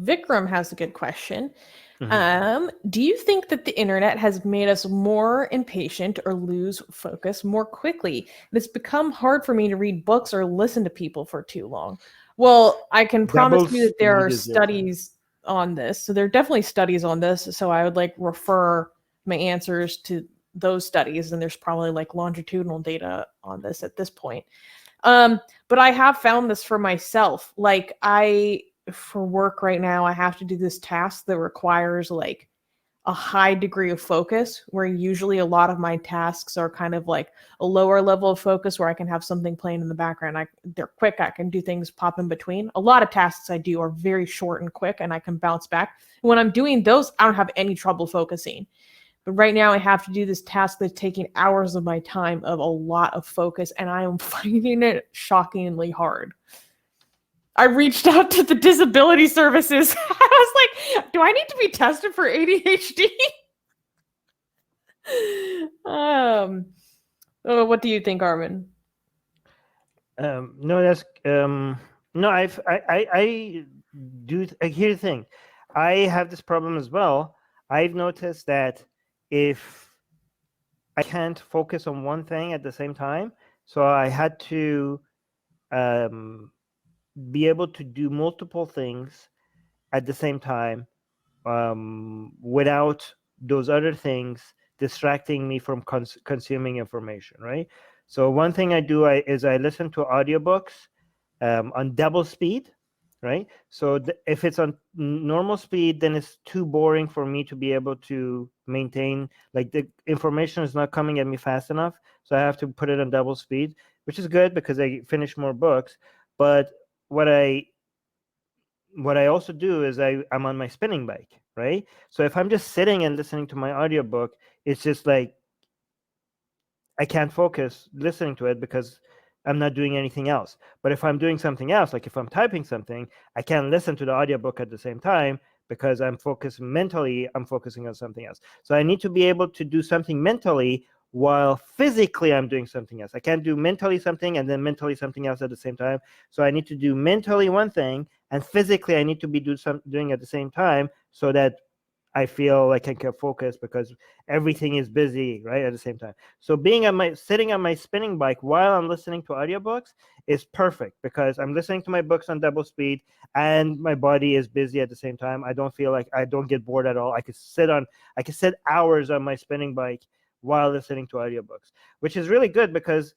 Vikram has a good question. Mm-hmm. Do you think that the internet has made us more impatient or lose focus more quickly? It's become hard for me to read books or listen to people for too long. Well, I can promise Double you that there speed are is different. studies on this. So there are definitely studies on this. So I would like refer my answers to those studies, and there's probably like longitudinal data on this at this point. But I have found this for myself. Like for work right now, I have to do this task that requires like a high degree of focus, where usually a lot of my tasks are kind of like a lower level of focus where I can have something playing in the background. They're quick. I can do things pop in between. A lot of tasks I do are very short and quick, and I can bounce back. When I'm doing those, I don't have any trouble focusing. But right now I have to do this task that's taking hours of my time of a lot of focus, and I am finding it shockingly hard. I reached out to the disability services. I was like, do I need to be tested for ADHD? What do you think, Armin? No, that's no. I do. Here's the thing. I have this problem as well. I've noticed that if I can't focus on one thing at the same time, so I had to be able to do multiple things at the same time without those other things distracting me from consuming information, right? So one thing I do is I listen to audiobooks on double speed, right? So if it's on normal speed, then it's too boring for me to be able to maintain, like the information is not coming at me fast enough. So I have to put it on double speed, which is good because I finish more books. But what I also do is I'm on my spinning bike, right? So if I'm just sitting and listening to my audiobook, it's just like I can't focus listening to it because I'm not doing anything else. But if I'm doing something else, like if I'm typing something, I can't listen to the audiobook at the same time because I'm focused mentally, I'm focusing on something else. So I need to be able to do something mentally while physically I'm doing something else. I can't do mentally something and then mentally something else at the same time. So I need to do mentally one thing and physically I need to be doing at the same time so that I feel like I can focus because everything is busy right at the same time. So sitting on my spinning bike while I'm listening to audiobooks is perfect because I'm listening to my books on double speed and my body is busy at the same time. I don't feel like I don't get bored at all. I could sit hours on my spinning bike while listening to audiobooks, which is really good because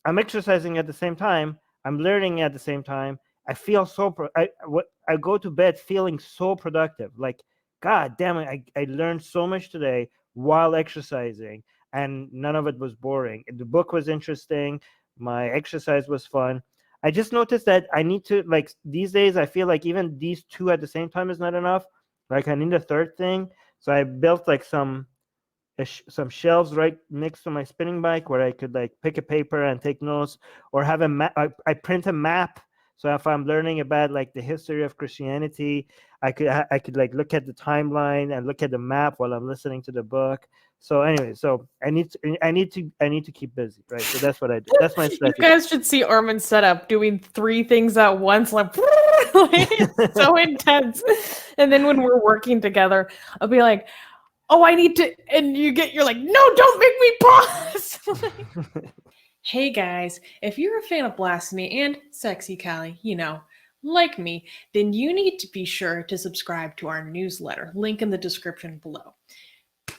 I'm exercising at the same time, I'm learning at the same time. I feel I go to bed feeling so productive. Like, God damn it, I learned so much today while exercising, and none of it was boring. The book was interesting. My exercise was fun. I just noticed that I need to, like, these days, I feel like even these two at the same time is not enough. Like, I need a third thing. So I built like some shelves right next to my spinning bike where I could like pick a paper and take notes or have a map. I print a map. So if I'm learning about like the history of Christianity, I could like look at the timeline and look at the map while I'm listening to the book. So anyway, so I need to keep busy, right? So that's what I do. That's my You strategy. guys should see Armin's setup doing 3 things at once, like, like it's so intense. And then when we're working together, I'll be like, oh, I need to, and you're like, no, don't make me pause. Hey guys, if you're a fan of Blasphemy and Sexy Callie, like me, then you need to be sure to subscribe to our newsletter, link in the description below.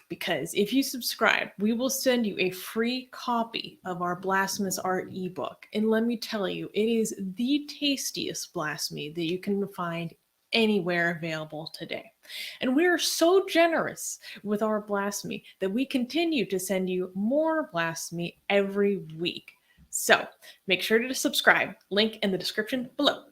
Because if you subscribe, we will send you a free copy of our Blasphemous Art ebook. And let me tell you, it is the tastiest blasphemy that you can find anywhere available today. And we are so generous with our blasphemy that we continue to send you more blasphemy every week. So make sure to subscribe, link in the description below.